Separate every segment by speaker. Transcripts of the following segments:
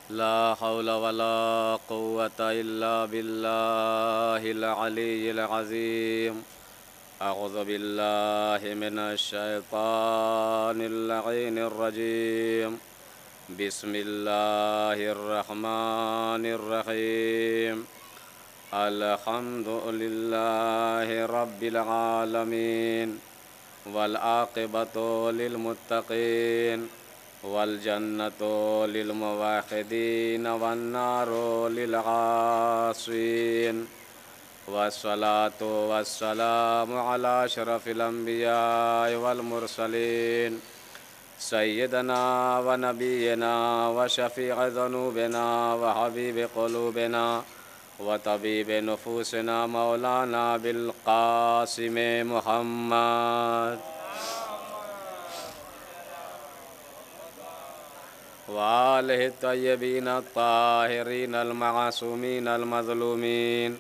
Speaker 1: لا حول ولا قوة إلا بالله العلي العظيم. أعوذ بالله من الشيطان اللعين الرجيم. بسم الله الرحمن الرحيم. الحمد لله رب العالمين، والعاقبة للمتقين، والجنة للموحدين، والنار للعاصين. والصلاة والسلام على أشرف الأنبياء والمرسلين، سيدنا ونبينا وشفيع ذنوبنا وحبيب قلوبنا وطبيب نفوسنا مولانا بالقاسم محمد وآله الطيبين الطاهرين المعصومين المظلومين،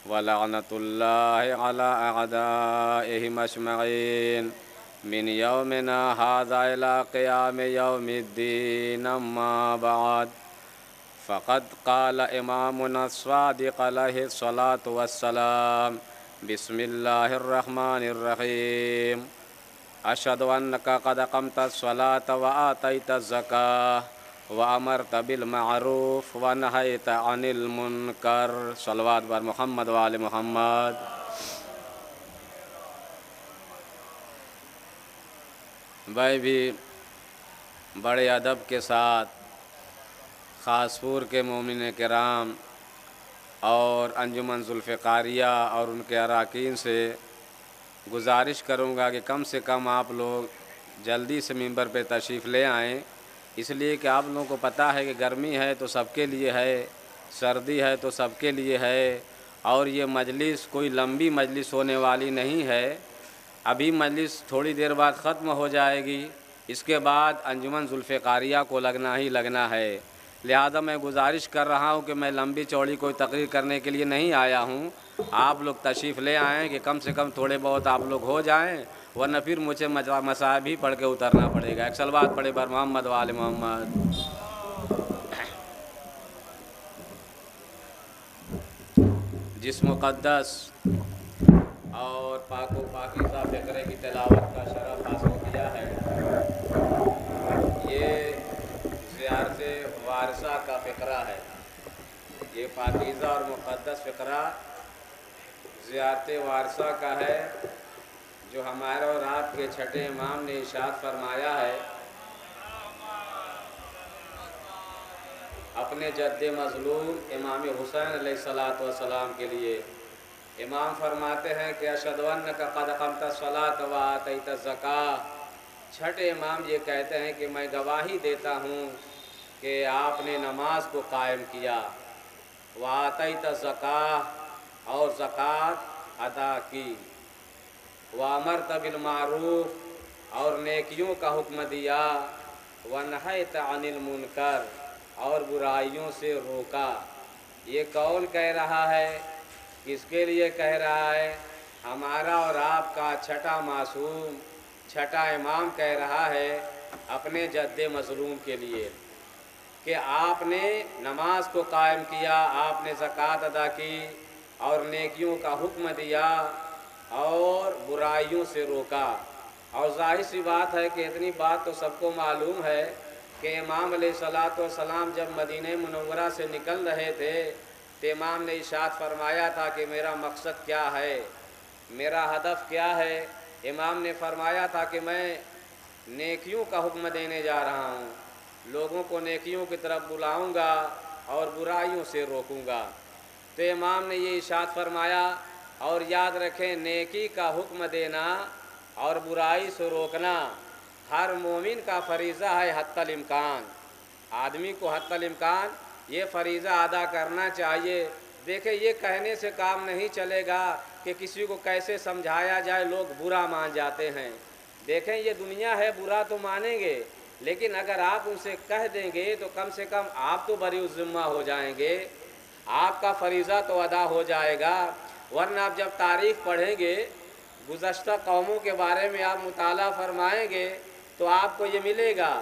Speaker 1: ولعنة الله على أعدائهم أجمعين من يومنا هذا إلى قيام يوم الدين. أما بعد، فقد قال إمامنا الصادق عليه الصلاة والسلام: بسم الله الرحمن الرحيم. أشهد أنك قد أقمت الصلاة وآتيت الزكاة وأمرت بالمعروف ونهيت عن المنكر. صلوات بر محمد وآل محمد. بھائی بھی بڑے ادب کے ساتھ خاص پور کے مومن کرام اور انجمن ذوالفقاریہ اور ان کے اراکین سے گزارش کروں گا کہ کم سے کم آپ لوگ جلدی سے ممبر پہ تشریف لے آئیں، اس لیے کہ آپ لوگوں کو پتہ ہے کہ گرمی ہے تو سب کے لیے ہے، سردی ہے تو سب کے لیے ہے، اور یہ مجلس کوئی لمبی مجلس ہونے والی نہیں ہے۔ ابھی مجلس تھوڑی دیر بعد ختم ہو جائے گی، اس کے بعد انجمن ذوالفقاریہ کو لگنا ہی لگنا ہے۔ لہذا میں گزارش کر رہا ہوں کہ میں لمبی چوڑی کوئی تقریر کرنے کے لیے نہیں آیا ہوں، آپ لوگ تشریف لے آئیں کہ کم سے کم تھوڑے بہت آپ لوگ ہو جائیں، ورنہ پھر مجھے مصائب ہی پڑھ کے اترنا پڑے گا۔ ایک صلوات پڑھے بر محمد و آل محمد۔ جس مقدس اور پاک و پاکیزہ فقرے کی تلاوت کا شرف حاصل کیا ہے، یہ زیارت وارثہ کا فقرہ ہے۔ یہ پاکیزہ اور مقدس فقرہ زیارت وارثہ کا ہے، جو ہمارے اور آپ کے چھٹے امام نے ارشاد فرمایا ہے اپنے جد مظلوم امام حسین علیہ الصلاۃ والسلام کے لیے۔ امام فرماتے ہیں کہ اشہد انک قد اقمت الصلاۃ وآتیت الزکاۃ۔ چھٹے امام یہ کہتے ہیں کہ میں گواہی دیتا ہوں کہ آپ نے نماز کو قائم کیا، وآتیت الزکاۃ اور زکوٰۃ ادا کی، وامرت بالمعروف اور نیکیوں کا حکم دیا، ونہیت عن المنکر اور برائیوں سے روکا۔ یہ کون کہہ رہا ہے؟ کس کے لیے کہہ رہا ہے؟ ہمارا اور آپ کا چھٹا معصوم، چھٹا امام کہہ رہا ہے اپنے جد مظلوم کے لیے کہ آپ نے نماز کو قائم کیا، آپ نے زکوٰۃ ادا کی اور نیکیوں کا حکم دیا اور برائیوں سے روکا۔ اور ظاہر سی بات ہے کہ اتنی بات تو سب کو معلوم ہے کہ امام علیہ الصلاۃ والسلام جب مدینہ منورہ سے نکل رہے تھے تو امام نے ارشاد فرمایا تھا کہ میرا مقصد کیا ہے، میرا ہدف کیا ہے۔ امام نے فرمایا تھا کہ میں نیکیوں کا حکم دینے جا رہا ہوں، لوگوں کو نیکیوں کی طرف بلاؤں گا اور برائیوں سے روکوں گا۔ تو امام نے یہ ارشاد فرمایا، اور یاد رکھیں نیکی کا حکم دینا اور برائی سے روکنا ہر مومن کا فریضہ ہے حتی الامکان۔ آدمی کو حتی الامکان یہ فریضہ ادا کرنا چاہیے۔ دیکھیں یہ کہنے سے کام نہیں چلے گا کہ کسی کو کیسے سمجھایا جائے، لوگ برا مان جاتے ہیں۔ دیکھیں یہ دنیا ہے، برا تو مانیں گے، لیکن اگر آپ ان سے کہہ دیں گے تو کم سے کم آپ تو بری الذمہ ہو جائیں گے، آپ کا فریضہ تو ادا ہو جائے گا۔ ورنہ آپ جب تاریخ پڑھیں گے، گزشتہ قوموں کے بارے میں آپ مطالعہ فرمائیں گے تو آپ کو یہ ملے گا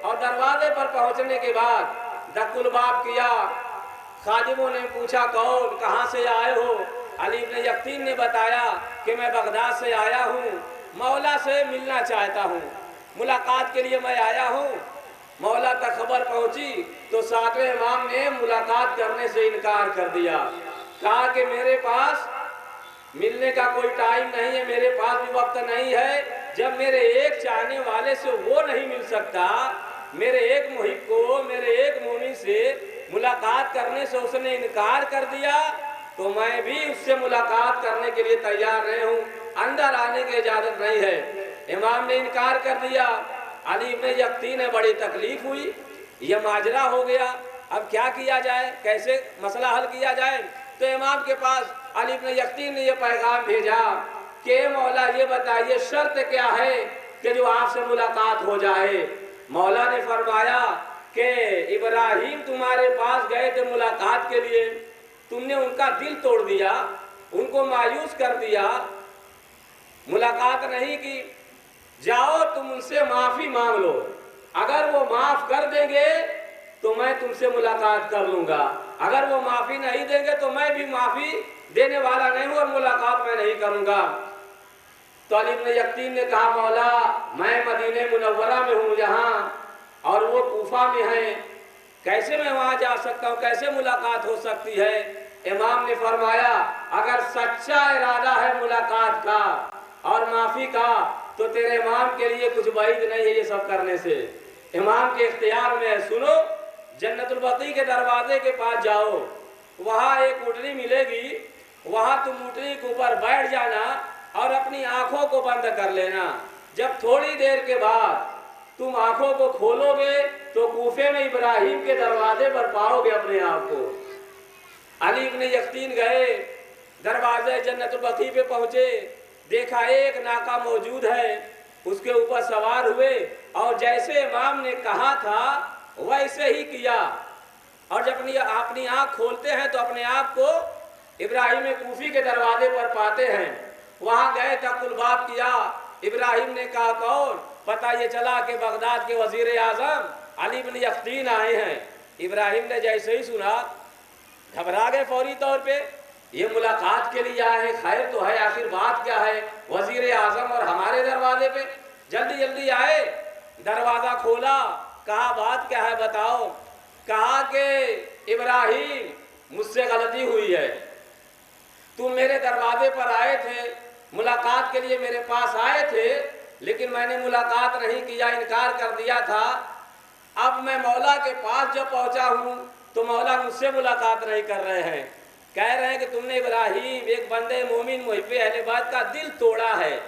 Speaker 1: اور دروازے پر پہنچنے کے بعد دق الباب کیا۔ خادموں نے پوچھا کون، کہاں سے آئے ہو؟ علی ابن یقطین نے بتایا کہ میں بغداد سے آیا ہوں، مولا سے ملنا چاہتا ہوں، ملاقات کے لیے میں آیا ہوں۔ مولا تک خبر پہنچی تو ساتویں امام نے ملاقات کرنے سے انکار کر دیا، کہا کہ میرے پاس ملنے کا کوئی ٹائم نہیں ہے، میرے پاس بھی وقت نہیں ہے۔ جب میرے ایک چاہنے والے سے وہ نہیں مل سکتا، میرے ایک محب کو، میرے ایک مومن سے ملاقات کرنے سے اس نے انکار کر دیا، تو میں بھی اس سے ملاقات کرنے کے لیے تیار نہیں ہوں، اندر آنے کی اجازت نہیں ہے۔ امام نے انکار کر دیا۔ علی ابن یقطین نے بڑی تکلیف ہوئی، یہ ماجرا ہو گیا، اب کیا کیا جائے، کیسے مسئلہ حل کیا جائے؟ تو امام کے پاس علی ابن یقطین نے یہ پیغام بھیجا کہ مولا یہ بتائیے شرط کیا ہے کہ جو آپ سے ملاقات ہو جائے؟ مولا نے فرمایا کہ ابراہیم تمہارے پاس گئے تھے ملاقات کے لیے، تم نے ان کا دل توڑ دیا، ان کو مایوس کر دیا، ملاقات نہیں کی۔ جاؤ تم ان سے معافی مانگ لو، اگر وہ معاف کر دیں گے تو میں تم سے ملاقات کر لوں گا، اگر وہ معافی نہیں دیں گے تو میں بھی معافی دینے والا نہیں ہوں اور ملاقات میں نہیں کروں گا۔ تو علی ابن یقطین نے کہا مولا میں مدینہ منورہ میں ہوں یہاں، اور وہ کوفہ میں ہیں، کیسے میں وہاں جا سکتا ہوں، کیسے ملاقات ہو سکتی ہے؟ امام نے فرمایا اگر سچا ارادہ ہے ملاقات کا اور معافی کا تو تیرے امام کے لیے کچھ بعید نہیں ہے یہ سب کرنے سے، امام کے اختیار میں ہے۔ سنو، جنت البقیع کے دروازے کے پاس جاؤ، وہاں ایک اونٹنی ملے گی، وہاں تم اونٹنی کے اوپر بیٹھ جانا اور اپنی آنکھوں کو بند کر لینا۔ جب تھوڑی دیر کے بعد تم آنکھوں کو کھولو گے تو کوفے میں ابراہیم کے دروازے پر پاؤ گے اپنے آپ کو۔ علی ابن یقطین گئے، دروازے جنت البقیع پہ پہنچے، دیکھا ایک ناکہ موجود ہے، اس کے اوپر سوار ہوئے اور جیسے امام نے کہا تھا ویسے ہی کیا، اور جب اپنی آنکھ کھولتے ہیں تو اپنے آپ کو ابراہیم کوفی کے دروازے پر پاتے ہیں۔ وہاں گئے دق الباب کیا، ابراہیم نے کہا کون؟ پتہ یہ چلا کہ بغداد کے وزیر اعظم علی ابن یقطین آئے ہیں۔ ابراہیم نے جیسے ہی سنا گھبرا گئے فوری طور پہ، یہ ملاقات کے لیے آئے ہیں، خیر تو ہے، آخر بات کیا ہے؟ وزیر اعظم اور ہمارے دروازے پہ، جلدی جلدی آئے، دروازہ کھولا، کہا بات کیا ہے بتاؤ؟ کہا کہ ابراہیم مجھ سے غلطی ہوئی ہے، تم میرے دروازے پر آئے تھے، ملاقات کے لیے میرے پاس آئے تھے، لیکن میں نے ملاقات نہیں کیا، انکار کر دیا تھا۔ اب میں مولا کے پاس جب پہنچا ہوں تو مولا مجھ سے ملاقات نہیں کر رہے ہیں، کہہ رہے ہیں کہ تم نے ابراہیم ایک بندے مومن محب اہل بیت کا دل توڑا ہے،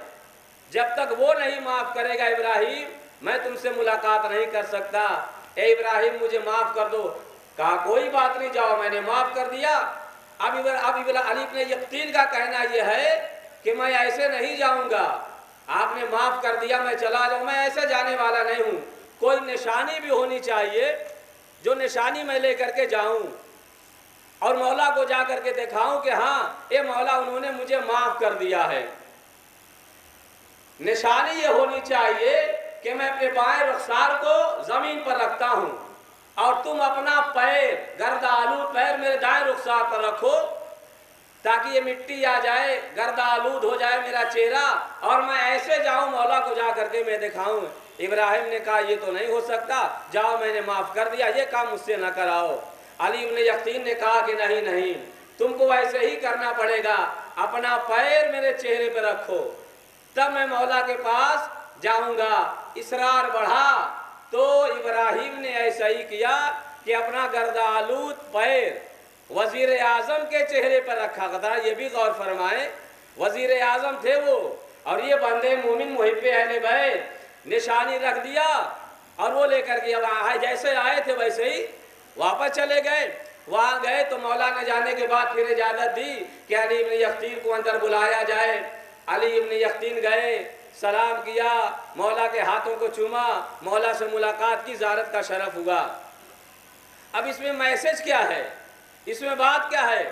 Speaker 1: جب تک وہ نہیں معاف کرے گا ابراہیم میں تم سے ملاقات نہیں کر سکتا، اے ابراہیم مجھے معاف کر دو۔ کہا کوئی بات نہیں، جاؤ میں نے معاف کر دیا۔ اب علی ابن یقطین کا کہنا یہ ہے کہ میں ایسے نہیں جاؤں گا، آپ نے معاف کر دیا میں چلا جاؤں، میں ایسے جانے والا نہیں ہوں، کوئی نشانی بھی ہونی چاہیے جو نشانی میں لے کر کے جاؤں اور مولا کو جا کر کے دکھاؤں کہ ہاں اے مولا انہوں نے مجھے معاف کر دیا ہے۔ نشانی یہ ہونی چاہیے کہ میں اپنے بائیں رخسار کو زمین پر رکھتا ہوں اور تم اپنا پیر، گرد آلود پیر میرے دائیں رخسار پر رکھو تاکہ یہ مٹی آ جائے، گرد آلود ہو جائے میرا چہرہ اور میں ایسے جاؤں مولا کو جا کر کے میں دکھاؤں۔ ابراہیم نے کہا یہ تو نہیں ہو سکتا، جاؤ میں نے معاف کر دیا، یہ کام مجھ سے نہ کراؤ۔ علی ابن یقطین نے کہا کہ نہیں نہیں، تم کو ایسے ہی کرنا پڑے گا، اپنا پیر میرے چہرے پہ رکھو تب میں مولا کے پاس جاؤں گا۔ اصرار بڑھا تو ابراہیم نے ایسا ہی کیا کہ اپنا گرد آلود پیر وزیر اعظم کے چہرے پر رکھا تھا۔ یہ بھی غور فرمائیں، وزیر اعظم تھے وہ اور یہ بندے مومن محب اہل بیت، نشانی رکھ دیا اور وہ لے کر کے جیسے آئے تھے ویسے ہی واپس چلے گئے۔ وہاں گئے تو مولا نے جانے کے بعد پھر اجازت دی کہ علی ابن یقطین کو اندر بلایا جائے۔ علی ابن یقطین گئے، سلام کیا، مولا کے ہاتھوں کو چوما، مولا سے ملاقات کی، زیارت کا شرف ہوا۔ اب اس میں میسج کیا ہے، اس میں بات کیا ہے؟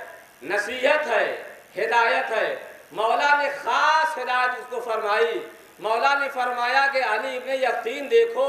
Speaker 1: نصیحت ہے، ہدایت ہے۔ مولا نے خاص ہدایت اس کو فرمائی، مولا نے فرمایا کہ علی ابن یقطین دیکھو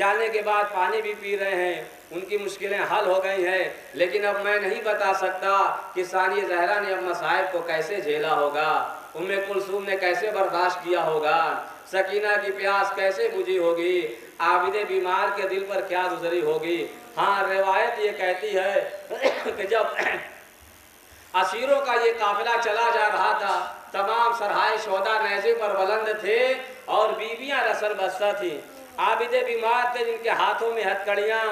Speaker 1: جانے کے بعد پانی بھی پی رہے ہیں، ان کی مشکلیں حل ہو گئی ہیں، لیکن اب میں نہیں بتا سکتا کہ ثانیہ زہرا نے اب مصائب کو کیسے جھیلا ہوگا، کلثوم نے کیسے برداشت کیا ہوگا، سکینہ کی پیاس کیسے بجھی ہوگی، عابد بیمار کے دل پر کیا گزری ہوگی۔ ہاں روایت یہ کہتی ہے کہ جب اسیروں کا یہ قافلہ چلا جا رہا تھا، تمام سرحائے شہداء نیزے پر بلند تھے اور بیویاں رسل بستہ تھیں، عابد بیمار تھے جن کے ہاتھوں میں ہتھکڑیاں،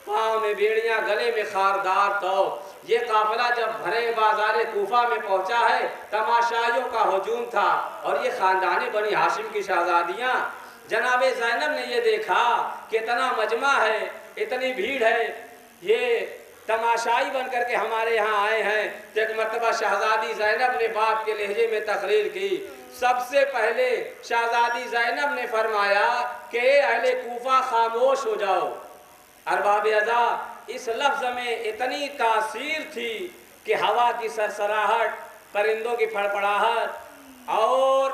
Speaker 1: پاؤں میں بیڑیاں، گلے میں خاردار توق۔ یہ قافلہ جب بھرے بازار کوفہ میں پہنچا ہے، تماشائیوں کا ہجوم تھا، اور یہ خاندان بنی ہاشم کی شہزادیاں، جناب زینب نے یہ دیکھا کہ اتنا مجمع ہے، اتنی بھیڑ ہے، یہ تماشائی بن کر کے ہمارے یہاں آئے ہیں، تو ایک مرتبہ شہزادی زینب نے باپ کے لہجے میں تقریر کی۔ سب سے پہلے شہزادی زینب نے فرمایا کہ اے اہل کوفہ خاموش ہو جاؤ۔ ارباب ازا، اس لفظ میں اتنی تاثیر تھی کہ ہوا کی سرسراہٹ، پرندوں کی پھڑپڑاہٹ اور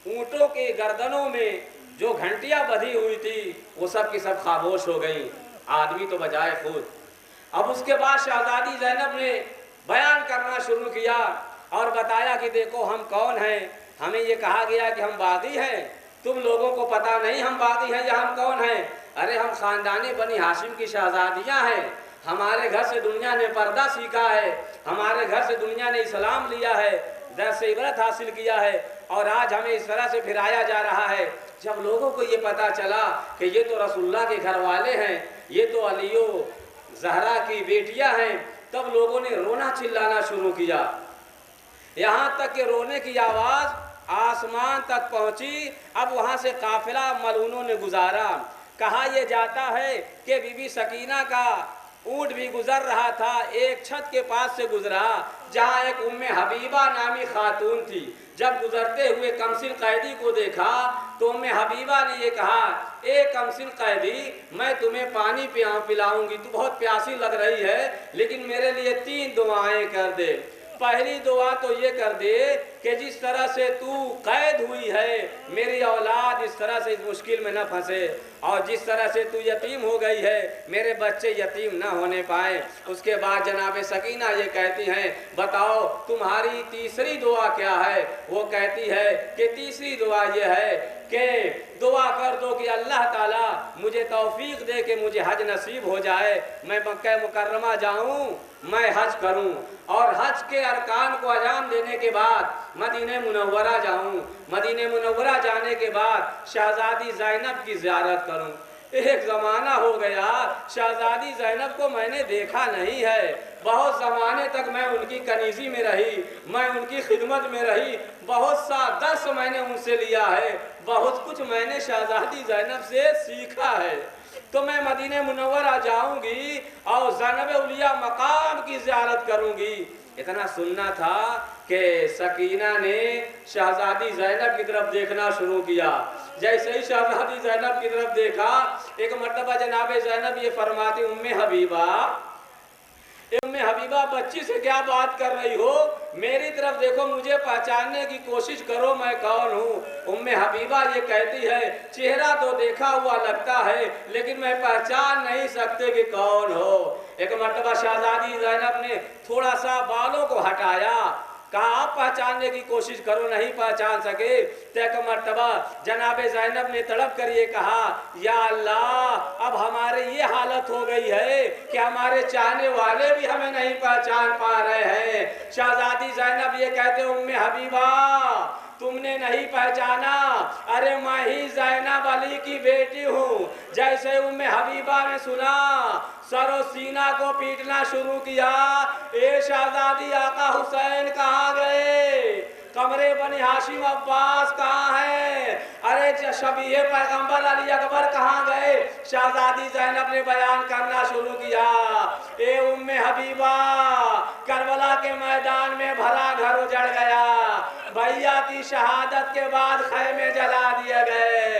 Speaker 1: اونٹوں کے گردنوں میں جو گھنٹیاں بدھی ہوئی تھی وہ سب کی سب خاموش ہو گئیں، آدمی تو بجائے خود۔ اب اس کے بعد شہزادی زینب نے بیان کرنا شروع کیا اور بتایا کہ دیکھو ہم کون ہیں، ہمیں یہ کہا گیا کہ ہم باغی ہیں، تم لوگوں کو پتہ نہیں ہم باغی ہیں یا ہم کون ہیں؟ ارے ہم خاندان بنی ہاشم کی شہزادیاں ہیں، ہمارے گھر سے دنیا نے پردہ سیکھا ہے، ہمارے گھر سے دنیا نے اسلام لیا ہے، درس عبرت حاصل کیا ہے، اور آج ہمیں اس طرح سے پھرایا جا رہا ہے۔ جب لوگوں کو یہ پتہ چلا کہ یہ تو رسول اللہ کے گھر والے ہیں، یہ تو علی و زہرا کی بیٹیاں ہیں، تب لوگوں نے رونا چلانا شروع کیا، یہاں تک کہ رونے کی آواز آسمان تک پہنچی۔ اب وہاں سے قافلہ ملعونوں نے گزارا۔ کہا یہ جاتا ہے کہ بی بی سکینہ کا اونٹ بھی گزر رہا تھا، ایک چھت کے پاس سے گزرا جہاں ایک ام حبیبہ نامی خاتون تھی۔ جب گزرتے ہوئے کمسن قیدی کو دیکھا تو ام حبیبہ نے یہ کہا، اے کمسن قیدی، میں تمہیں پانی پلاؤں گی، تو بہت پیاسی لگ رہی ہے، لیکن میرے لیے 3 دعائیں کر دے۔ پہلی دعا تو یہ کر دے کہ جس طرح سے تو قید ہوئی ہے، میری اولاد اس طرح سے اس مشکل میں نہ پھنسے، اور جس طرح سے تو یتیم ہو گئی ہے میرے بچے یتیم نہ ہونے پائیں۔ اس کے بعد جناب سکینہ یہ کہتی ہیں، بتاؤ تمہاری تیسری دعا کیا ہے؟ وہ کہتی ہے کہ تیسری دعا یہ ہے کہ دعا کر دو کہ اللہ تعالیٰ مجھے توفیق دے کہ مجھے حج نصیب ہو جائے، میں مکہ مکرمہ جاؤں، میں حج کروں، اور حج کے ارکان کو انجام دینے کے بعد مدینہ منورہ جاؤں، مدینہ منورہ جانے کے بعد شہزادی زینب کی زیارت کروں۔ ایک زمانہ ہو گیا شہزادی زینب کو میں نے دیکھا نہیں ہے، بہت زمانے تک میں ان کی کنیزی میں رہی، میں ان کی خدمت میں رہی، بہت سا درس میں نے ان سے لیا ہے، بہت کچھ میں نے شہزادی زینب سے سیکھا ہے، تو میں مدینہ منورہ جاؤں گی اور زینب اولیاء مقام کی زیارت کروں گی۔ اتنا سننا تھا کہ سکینہ نے شہزادی زینب کی طرف دیکھنا شروع کیا۔ جیسے ہی شہزادی زینب کی طرف دیکھا، ایک مرتبہ جناب زینب یہ فرماتی، ام حبیبہ بچی سے کیا بات کر رہی ہو؟ میری طرف دیکھو، مجھے پہچاننے کی کوشش کرو میں کون ہوں۔ ام حبیبہ یہ کہتی ہے، چہرہ تو دیکھا ہوا لگتا ہے لیکن میں پہچان نہیں سکتے کہ کون ہو۔ ایک مرتبہ شہزادی زینب نے تھوڑا سا بالوں کو ہٹایا، کہا آپ پہچاننے کی کوشش کرو، نہیں پہچان سکے، تو ایک مرتبہ جناب زینب نے تڑپ کر یہ کہا، یا اللہ اب ہمارے یہ حالت ہو گئی ہے کہ ہمارے چاہنے والے بھی ہمیں نہیں پہچان پا رہے ہیں۔ شہزادی زینب یہ کہتے، ام حبیبہ تم نے نہیں پہچانا، ارے میں ہی زینب علی کی بیٹی ہوں۔ جیسے ام حبیبہ نے سنا، سر و سینہ کو پیٹنا شروع کیا، اے شہزادی آقا حسین کہاں گئے؟ قمر بنی ہاشم عباس کہاں ہیں؟ ارے شبیہ پیغمبر علی اکبر کہاں گئے؟ شہزادی زینب نے بیان کرنا شروع کیا، اے ام حبیبہ کربلا کے میدان میں بھلا گھر اجڑ گیا، بھیا کی شہادت کے بعد خیمے جلا دیے گئے،